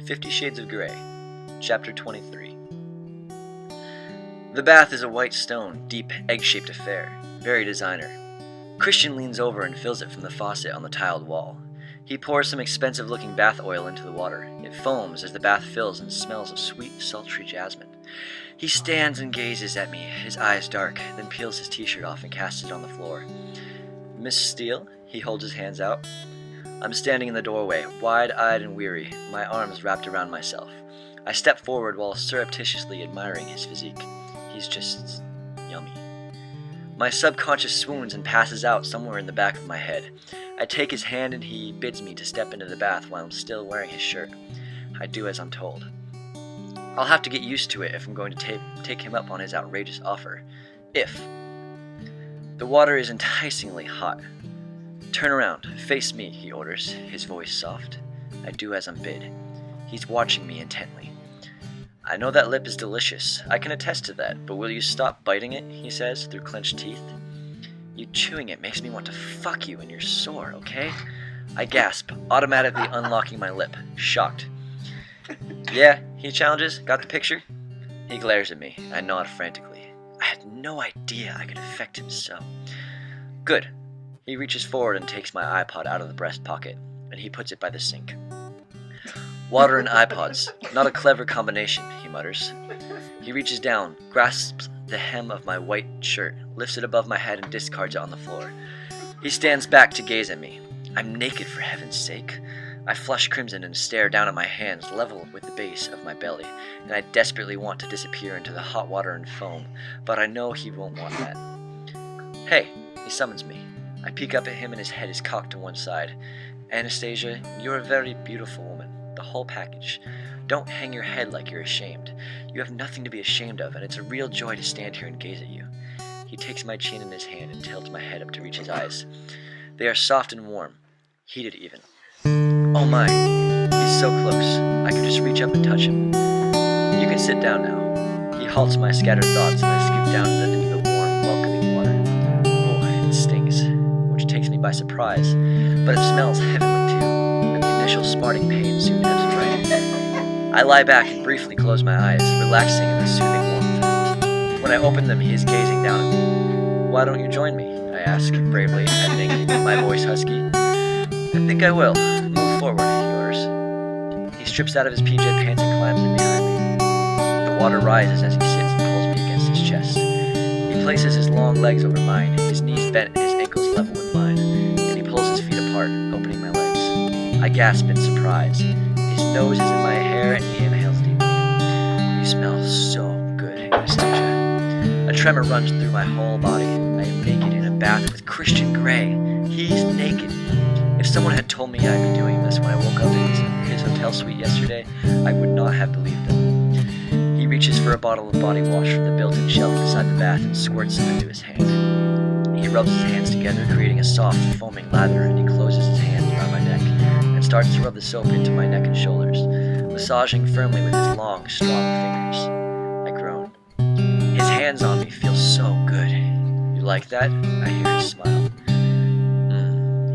50 Shades of Grey, Chapter 23. The bath is a white stone, deep, egg-shaped affair, very designer. Christian leans over and fills it from the faucet on the tiled wall. He pours some expensive-looking bath oil into the water. It foams as the bath fills and smells of sweet, sultry jasmine. He stands and gazes at me, his eyes dark, then peels his t-shirt off and casts it on the floor. "Miss Steele?" He holds his hands out. I'm standing in the doorway, wide-eyed and weary, my arms wrapped around myself. I step forward while surreptitiously admiring his physique. He's just yummy. My subconscious swoons and passes out somewhere in the back of my head. I take his hand and he bids me to step into the bath while I'm still wearing his shirt. I do as I'm told. I'll have to get used to it if I'm going to take him up on his outrageous offer. If. The water is enticingly hot. "Turn around, face me," he orders, his voice soft. I do as I'm bid. He's watching me intently. "I know that lip is delicious. I can attest to that, but will you stop biting it?" he says through clenched teeth. "You chewing it makes me want to fuck you and you're sore, okay?" I gasp, automatically unlocking my lip, shocked. "Yeah," he challenges, "got the picture?" He glares at me. I nod frantically. I had no idea I could affect him so. "Good." He reaches forward and takes my iPod out of the breast pocket, and he puts it by the sink. "Water and iPods, not a clever combination," he mutters. He reaches down, grasps the hem of my white shirt, lifts it above my head and discards it on the floor. He stands back to gaze at me. I'm naked, for heaven's sake. I flush crimson and stare down at my hands level with the base of my belly, and I desperately want to disappear into the hot water and foam, but I know he won't want that. "Hey," he summons me. I peek up at him and his head is cocked to one side. "Anastasia, you're a very beautiful woman, the whole package. Don't hang your head like you're ashamed. You have nothing to be ashamed of, and it's a real joy to stand here and gaze at you." He takes my chin in his hand and tilts my head up to reach his eyes. They are soft and warm, heated even. Oh my, he's so close. I could just reach up and touch him. "You can sit down now." He halts my scattered thoughts and I scoop down into the warm, welcoming water. Oh, it stings, which takes me by surprise, but it smells heavenly too, and the initial smarting pain soon ebbs away. I lie back and briefly close my eyes, relaxing in the soothing warmth. When I open them, he is gazing down at me. "Why don't you join me?" I ask, bravely, admitting my voice husky. "I think I will. Move forward," he orders. He strips out of his PJ pants and climbs in behind me. The water rises as he sits and pulls me against his chest. He places his long legs over mine, his knees bent and his ankles level with mine, and he pulls his feet apart, opening my legs. I gasp in surprise. His nose is in my hair and he inhales deeply. "You smell so good, Anastasia." A tremor runs through my whole body. I am naked in a bath with Christian Grey. He's naked. If someone had told me I'd be doing this when I woke up in his hotel suite yesterday, I would not have believed them. He reaches for a bottle of body wash from the built-in shelf beside the bath and squirts it into his hand. He rubs his hands together, creating a soft, foaming lather, and he closes his hands around my neck and starts to rub the soap into my neck and shoulders, massaging firmly with his long, strong fingers. I groan. His hands on me feel so good. "You like that?" I hear his smile.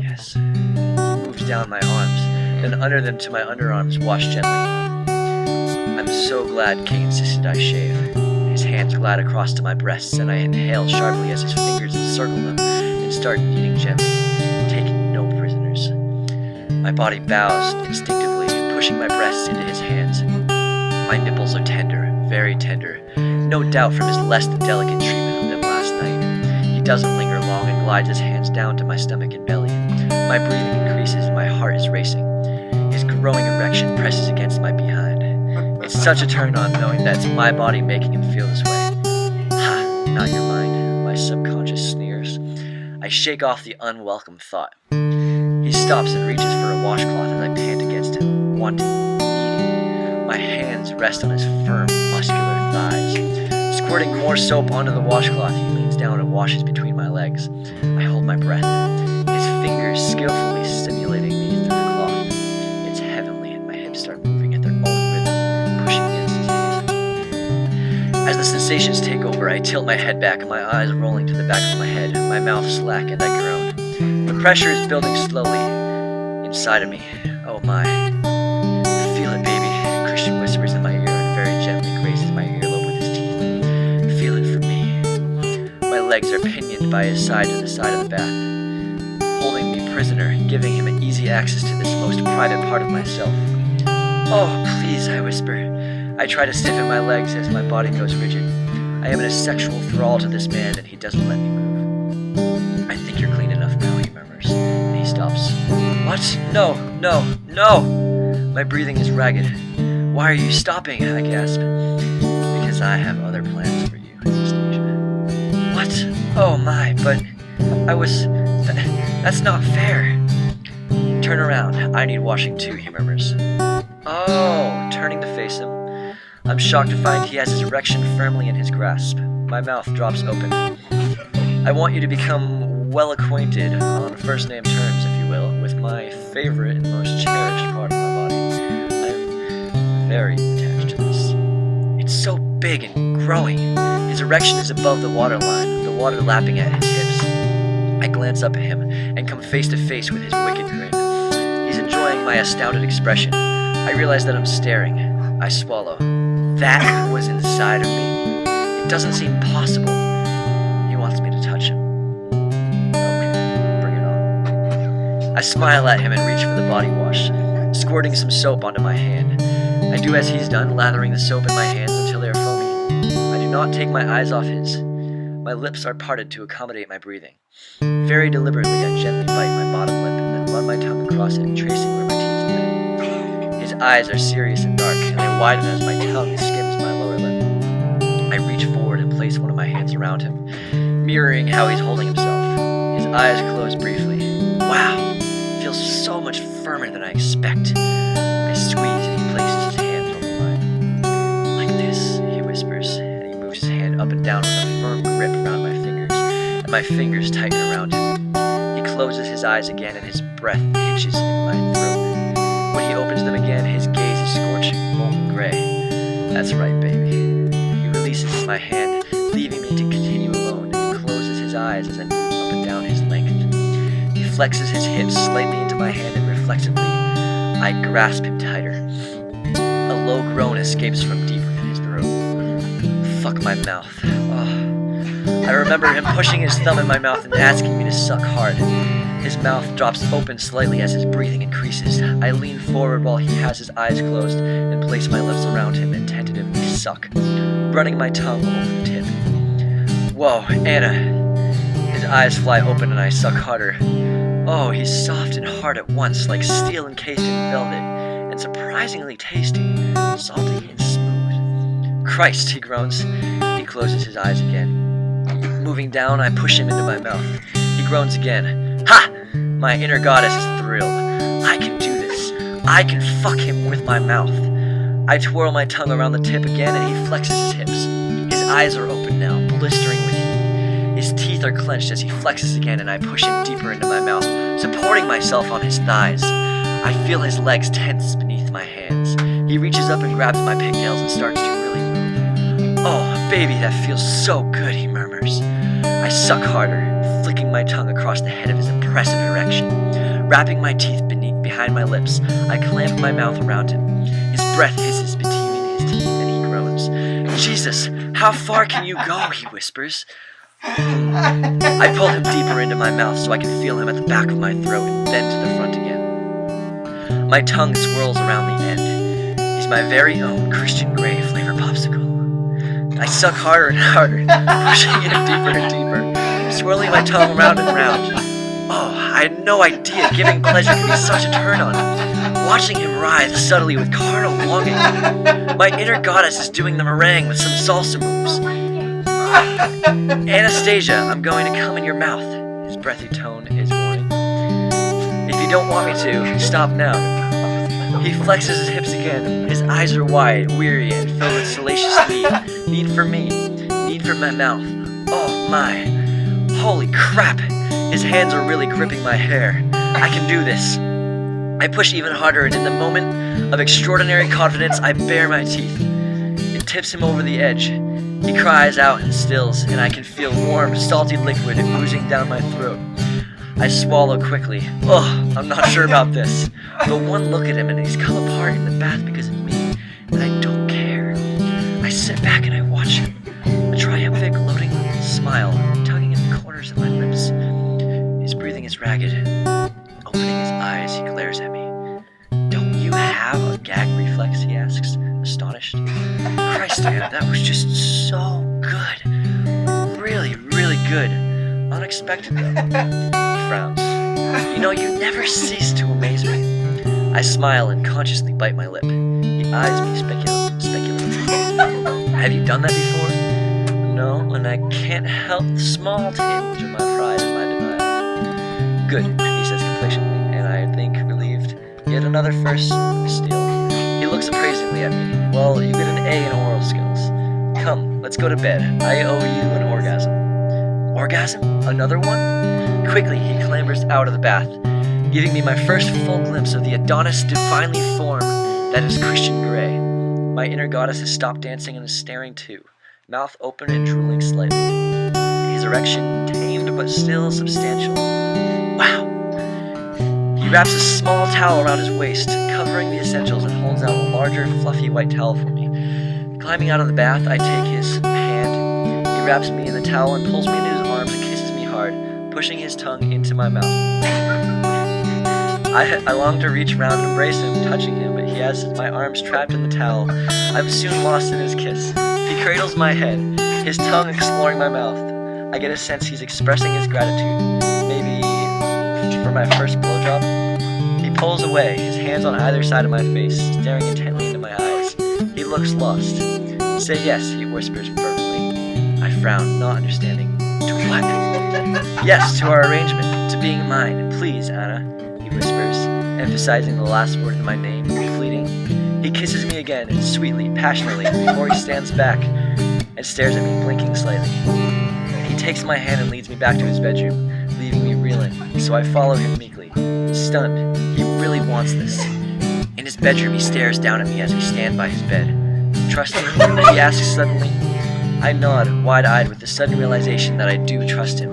Yes. He moves down my arms, then under them to my underarms, washed gently. I'm so glad Kate insisted I shave. His hands glide across to my breasts, and I inhale sharply as his fingers encircle them and start kneading gently, taking no prisoners. My body bows instinctively, pushing my breasts into his hands. My nipples are tender, very tender, no doubt from his less than delicate treatment of them last night. He doesn't linger long and glides his hands down to my stomach and belly. My breathing increases and my heart is racing. His growing erection presses against my behind. It's such a turn-on knowing that it's my body making him feel this way. "Ha, not your mind," my subconscious sneers. I shake off the unwelcome thought. He stops and reaches for a washcloth as I pant against him, wanting, needing. My hands rest on his firm, muscular thighs. Squirting more soap onto the washcloth, he leans down and washes between my legs. I hold my breath. His fingers skillfully stimulating me through the cloth. It's heavenly and my hips start moving at their own rhythm, pushing against his hand. As the sensations take over, I tilt my head back and my eyes rolling to the back of my head, my mouth slack and I groan. The pressure is building slowly inside of me. Oh my. Feel it, baby. by his side to the side of the bath, holding me prisoner, giving him easy access to this most private part of myself. "Oh, please," I whisper. I try to stiffen my legs as my body goes rigid. I am in a sexual thrall to this man, and he doesn't let me move. "I think you're clean enough now," he murmurs, and he stops. "What? No, no, no!" My breathing is ragged. "Why are you stopping?" I gasp. "Because I have other plans for you, Anastasia." "What? Oh my, but I was... That's not fair." "Turn around. I need washing too," he murmurs. Oh, turning to face him. I'm shocked to find he has his erection firmly in his grasp. My mouth drops open. "I want you to become well acquainted, on first-name terms, if you will, with my favorite and most cherished part of my body. I'm very attached to this. It's so big and growing. His erection is above the waterline, the water lapping at his hips. I glance up at him and come face to face with his wicked grin. He's enjoying my astounded expression. I realize that I'm staring. I swallow. That was inside of me. It doesn't seem possible. He wants me to touch him. Okay, bring it on. I smile at him and reach for the body wash, squirting some soap onto my hand. I do as he's done, lathering the soap in my hands until they are foamy. I do not take my eyes off his. My lips are parted to accommodate my breathing. Very deliberately, I gently bite my bottom lip and then run my tongue across it, tracing where my teeth have been. His eyes are serious and dark, and they widen as my tongue skims my lower lip. I reach forward and place one of my hands around him, mirroring how he's holding himself. His eyes close briefly. Wow, feels so much firmer than I expect. I squeeze and he places his hands over mine. "Like this," he whispers, and he moves his hand up and down with a firm grip around my fingers, and my fingers tighten around him. He closes his eyes again, and his breath hitches in my throat. When he opens them again, his gaze is scorching, molten gray. That's right, baby. He releases my hand, leaving me to continue alone, and he closes his eyes as I move up and down his length. He flexes his hips slightly into my hand, and reflexively, I grasp him tighter. A low groan escapes from deep within his throat. Fuck my mouth. Oh. I remember him pushing his thumb in my mouth and asking me to suck hard. His mouth drops open slightly as his breathing increases. I lean forward while he has his eyes closed and place my lips around him and tentatively suck, running my tongue over the tip. Whoa, Anna. His eyes fly open and I suck harder. Oh, he's soft and hard at once, like steel encased in velvet, and surprisingly tasty, salty and smooth. Christ, he groans. He closes his eyes again. Moving down, I push him into my mouth. He groans again. Ha! My inner goddess is thrilled. I can do this. I can fuck him with my mouth. I twirl my tongue around the tip again and he flexes his hips. His eyes are open now, blistering with heat. His teeth are clenched as he flexes again and I push him deeper into my mouth, supporting myself on his thighs. I feel his legs tense beneath my hands. He reaches up and grabs my pigtails and starts to really move. Oh, baby, that feels so good, he murmurs. I suck harder, flicking my tongue across the head of his impressive erection. Wrapping my teeth behind my lips, I clamp my mouth around him. His breath hisses between his teeth and he groans. Jesus, how far can you go? He whispers. I pull him deeper into my mouth so I can feel him at the back of my throat and then to the front again. My tongue swirls around the end. He's my very own Christian Grey flavor popsicle. I suck harder and harder, pushing him deeper and deeper, swirling my tongue round and round. Oh, I had no idea giving pleasure could be such a turn-on. Watching him writhe subtly with carnal longing. My inner goddess is doing the meringue with some salsa moves. Anastasia, I'm going to come in your mouth. His breathy tone is warning. If you don't want me to, stop now. He flexes his hips again. His eyes are wide, weary, and filled with salacious need. Need for me. Need for my mouth. Oh my. Holy crap. His hands are really gripping my hair. I can do this. I push even harder, and in the moment of extraordinary confidence, I bare my teeth. It tips him over the edge. He cries out and stills, and I can feel warm, salty liquid oozing down my throat. I swallow quickly. Ugh, I'm not sure about this. But one look at him and he's come apart in the bath because of me, and I don't care. I sit back and I watch him. A triumphant, gloating smile tugging at the corners of my honest, Anna, that was just so good. Really, really good. Unexpected, though. He frowns. You know, you never cease to amaze me. I smile and consciously bite my lip. He eyes me speculatively. Have you done that before? No, and I can't help the small tinge of my pride and my denial. Good, he says complacently, and I think relieved. Yet another first steal. He looks appraisingly at me. Well, you get an A in oral skills. Come, let's go to bed. I owe you an orgasm. Orgasm? Another one? Quickly, he clambers out of the bath, giving me my first full glimpse of the Adonis divinely form that is Christian Grey. My inner goddess has stopped dancing and is staring too, mouth open and drooling slightly. His erection tamed but still substantial. Wow! He wraps a small towel around his waist, covering the essentials, and holds out a larger, fluffy white towel for me. Climbing out of the bath, I take his hand. He wraps me in the towel and pulls me into his arms and kisses me hard, pushing his tongue into my mouth. I long to reach around and embrace him, touching him, but he has my arms trapped in the towel. I'm soon lost in his kiss. He cradles my head, his tongue exploring my mouth. I get a sense he's expressing his gratitude, maybe for my first blowjob. He pulls away, his hands on either side of my face, staring intently into my eyes. He looks lost. Say yes, he whispers fervently. I frown, not understanding. To what? Yes, to our arrangement, to being mine. Please, Anna. He whispers, emphasizing the last word in my name, pleading. He kisses me again, sweetly, passionately, before he stands back and stares at me, blinking slightly. He takes my hand and leads me back to his bedroom, leaving me reeling, so I follow him meekly. Stunned, he really wants this. In his bedroom, he stares down at me as we stand by his bed. Trust him? He asks suddenly. I nod, wide-eyed with the sudden realization that I do trust him.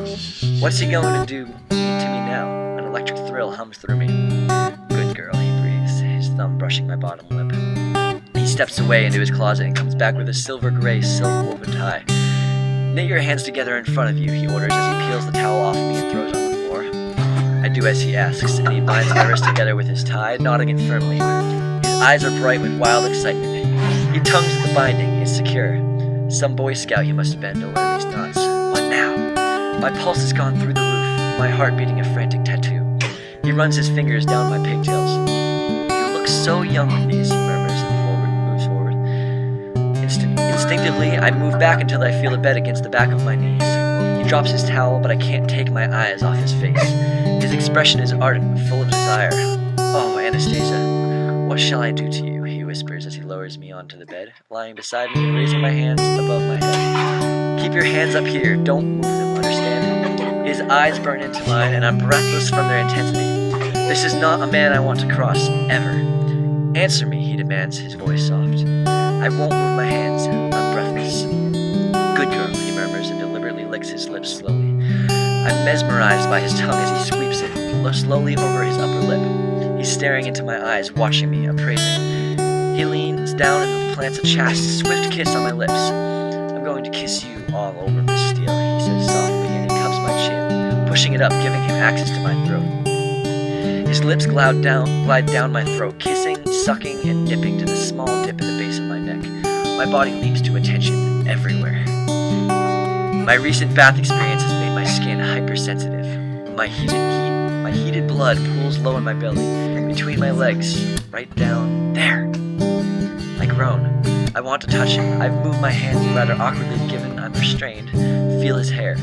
What's he going to do to me now? An electric thrill hums through me. Good girl, he breathes, his thumb brushing my bottom lip. He steps away into his closet and comes back with a silver-gray silk-woven tie. Knit your hands together in front of you, he orders as he peels the towel off me and throws it on the floor. I do as he asks, and he binds my wrist together with his tie, knotting it firmly. His eyes are bright with wild excitement. He tugs at the binding, it's secure. Some Boy Scout he must have been to learn these knots. What now? My pulse has gone through the roof, my heart beating a frantic tattoo. He runs his fingers down my pigtails. You look so young with these, he murmurs and moves forward. Instinctively, I move back until I feel the bed against the back of my knees. He drops his towel, but I can't take my eyes off his face. His expression is ardent, full of desire. Oh, Anastasia, what shall I do to you? He whispers as he lowers me onto the bed, lying beside me and raising my hands above my head. Keep your hands up here, don't move them, understand? His eyes burn into mine, and I'm breathless from their intensity. This is not a man I want to cross, ever. Answer me, he demands, his voice soft. I won't move my hands, I'm breathless. Good girl, he murmurs and deliberately licks his lips slowly. I'm mesmerized by his tongue as he sweeps it slowly over his upper lip. He's staring into my eyes, watching me, appraising. He leans down and plants a chaste, swift kiss on my lips. I'm going to kiss you all over, Miss Steele, he says softly, and he cups my chin, pushing it up, giving him access to my throat. His lips glide down my throat, kissing, sucking, and nipping to the small dip at the base of my neck. My body leaps to attention everywhere. My recent bath experience has made my skin hypersensitive. My heated blood pools low in my belly, between my legs, right down there. I groan. I want to touch him. I've moved my hands rather awkwardly given I'm restrained. Feel his hair.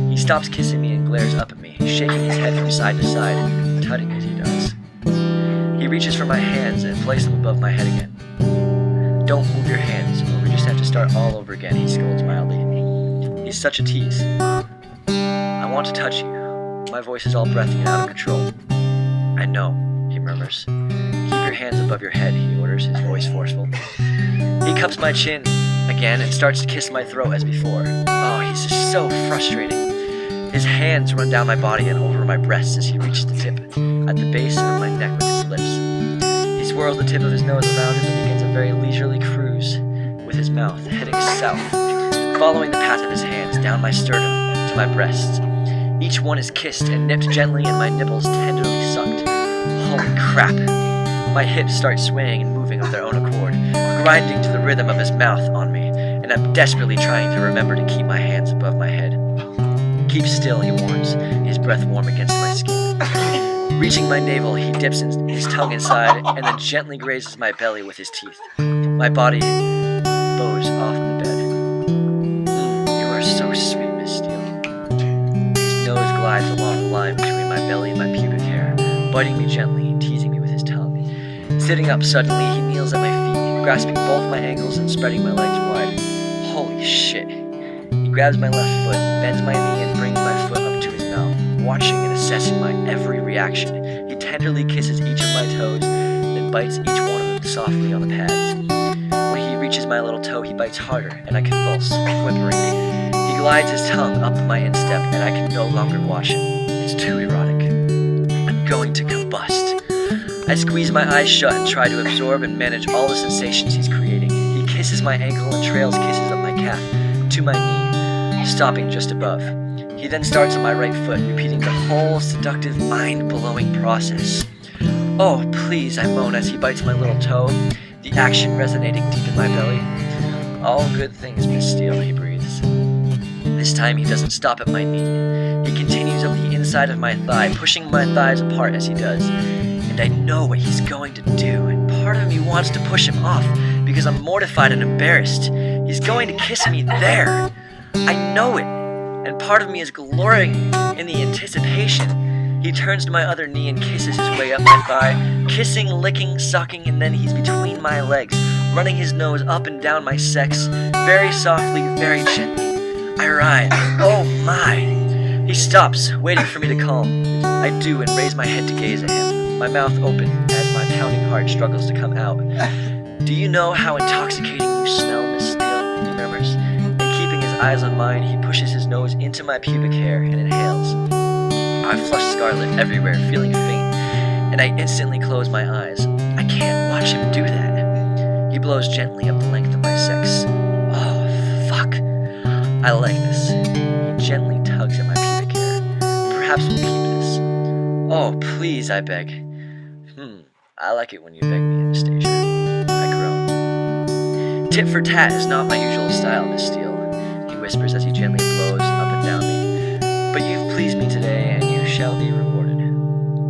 He stops kissing me and glares up at me, shaking his head from side to side, tutting as he does. He reaches for my hands and places them above my head again. Don't move your hands, or we just have to start all over again, he scolds mildly. He's such a tease. I want to touch you. My voice is all breathy and out of control. I know, he murmurs. Keep your hands above your head, he orders, his voice forceful. He cups my chin again and starts to kiss my throat as before. Oh, he's just so frustrating. His hands run down my body and over my breasts as he reaches the tip at the base of my neck with his lips. He swirls the tip of his nose around him and begins a very leisurely cruise with his mouth, heading south, following the path of his hands down my sternum to my breasts. Each one is kissed and nipped gently and my nipples tenderly sucked. Holy crap! My hips start swaying and moving of their own accord, grinding to the rhythm of his mouth on me, and I'm desperately trying to remember to keep my hands above my head. Keep still, he warns, his breath warm against my skin. Reaching my navel, he dips his tongue inside and then gently grazes my belly with his teeth. My body bows off the bed. You are so sweet, Miss Steele. His nose glides along the line between my belly and my pubic hair, biting me gently and teasing me with his tongue. Sitting up suddenly, he kneels at my feet, grasping both my ankles and spreading my legs wide. Holy shit. He grabs my left foot, bends my knee, and brings my foot up to his mouth, watching and assessing my every reaction. He tenderly kisses each of my toes, then bites each one of them softly on the pads. When he reaches my little toe, he bites harder, and I convulse, whimpering. He glides his tongue up my instep, and I can no longer watch him. It's too erotic. I'm going to combust. I squeeze my eyes shut and try to absorb and manage all the sensations he's creating. He kisses my ankle and trails kisses up my calf to my knee, stopping just above. He then starts on my right foot, repeating the whole seductive, mind-blowing process. Oh, please, I moan as he bites my little toe, the action resonating deep in my belly. All good things, Miss Steele, he breathes. This time he doesn't stop at my knee. He continues up the inside of my thigh, pushing my thighs apart as he does. And I know what he's going to do, and part of me wants to push him off because I'm mortified and embarrassed. He's going to kiss me there. I know it, and part of me is glorying in the anticipation. He turns to my other knee and kisses his way up my thigh, kissing, licking, sucking, and then he's between my legs, running his nose up and down my sex, very softly, very gently. I writhe. Oh my! He stops, waiting for me to calm. I do, and raise my head to gaze at him, my mouth open as my pounding heart struggles to come out. Do you know how intoxicating you smell, Miss Steele? He murmurs. And keeping his eyes on mine, he pushes his nose into my pubic hair and inhales. I flush scarlet everywhere, feeling faint, and I instantly close my eyes. I can't watch him do that. He blows gently up the length of my sex. Oh, fuck. I like this. He gently tugs at my pubic hair. Perhaps we'll keep this. Oh, please, I beg. I like it when you beg me, Anastasia. I groan. Tit for tat is not my usual style, Miss Steele, he whispers as he gently blows up and down me. But you've pleased me today, and you shall be rewarded.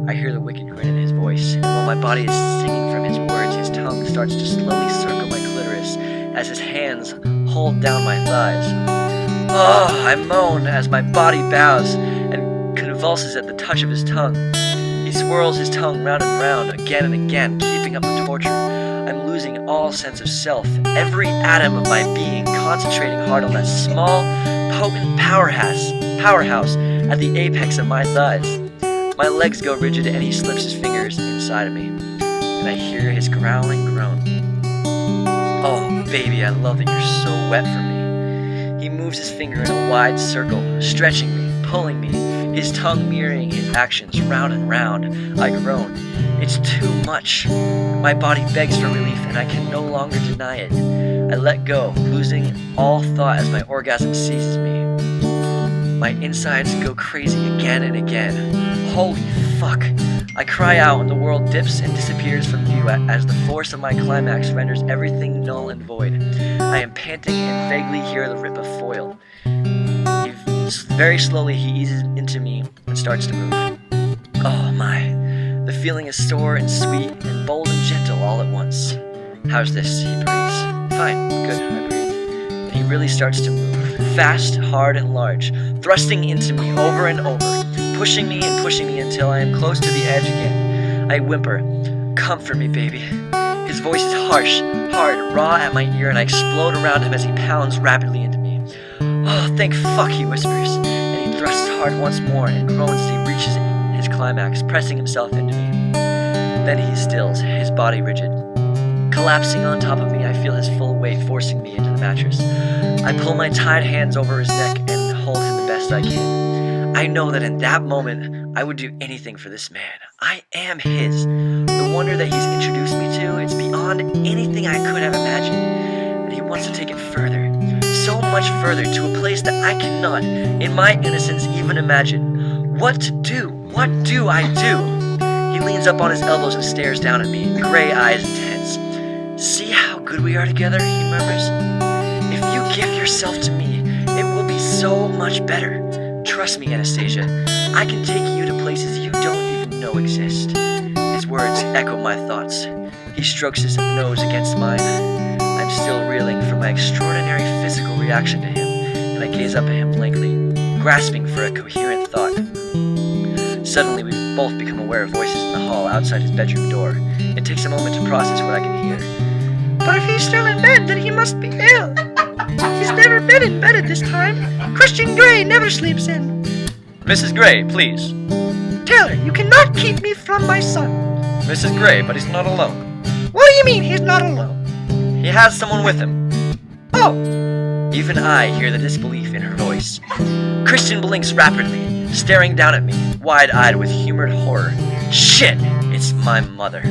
I hear the wicked grin in his voice, and while my body is singing from his words, his tongue starts to slowly circle my clitoris as his hands hold down my thighs. Oh, I moan as my body bows and convulses at the touch of his tongue. He swirls his tongue round and round, again and again, keeping up the torture. I'm losing all sense of self, every atom of my being concentrating hard on that small, potent powerhouse at the apex of my thighs. My legs go rigid and he slips his fingers inside of me, and I hear his growling groan. Oh, baby, I love that you're so wet for me. He moves his finger in a wide circle, stretching me, pulling me, his tongue mirroring his actions round and round. I groan. It's too much. My body begs for relief, and I can no longer deny it. I let go, losing all thought as my orgasm seizes me. My insides go crazy again and again. Holy fuck. I cry out and the world dips and disappears from view as the force of my climax renders everything null and void. I am panting and vaguely hear the rip of foil. Very slowly he eases into me and starts to move. Oh my. The feeling is sore and sweet and bold and gentle all at once. How's this? He breathes. Fine. Good. I breathe. And he really starts to move. Fast, hard, and large, thrusting into me over and over, pushing me until I am close to the edge again. I whimper, "Comfort me, baby." His voice is harsh, hard, raw at my ear, and I explode around him as he pounds rapidly into me. "Oh, thank fuck," he whispers, and he thrusts hard once more and groans as he reaches his climax, pressing himself into me. Then he stills, his body rigid. Collapsing on top of me, I feel his full weight forcing me into the mattress. I pull my tied hands over his neck and hold him the best I can. I know that in that moment, I would do anything for this man. I am his. The wonder that he's introduced me to, it's beyond anything I could have imagined. And he wants to take it further, so much further, to a place that I cannot, in my innocence, even imagine. What to do? What do I do? He He leans up on his elbows and stares down at me, gray eyes intense. "See how good we are together," he murmurs. "If you give yourself to me, it will be so much better. Trust me, Anastasia, I can take you to places you don't even know exist." His words echo my thoughts. He strokes his nose against mine. I'm still reeling from my extraordinary physical reaction to him, and I gaze up at him blankly, grasping for a coherent thought. Suddenly, we both become aware of voices in the hall outside his bedroom door. It takes a moment to process what I can hear. "But if he's still in bed, then he must be ill. He's never been in bed at this time. Christian Grey never sleeps in." "Mrs. Gray, please." "Taylor, you cannot keep me from my son." "Mrs. Gray, but he's not alone. "What do you mean he's not alone?" He has someone with him." "Oh." Even I hear the disbelief in her voice. Christian blinks rapidly, staring down at me, wide-eyed with humored horror. Shit, it's my mother.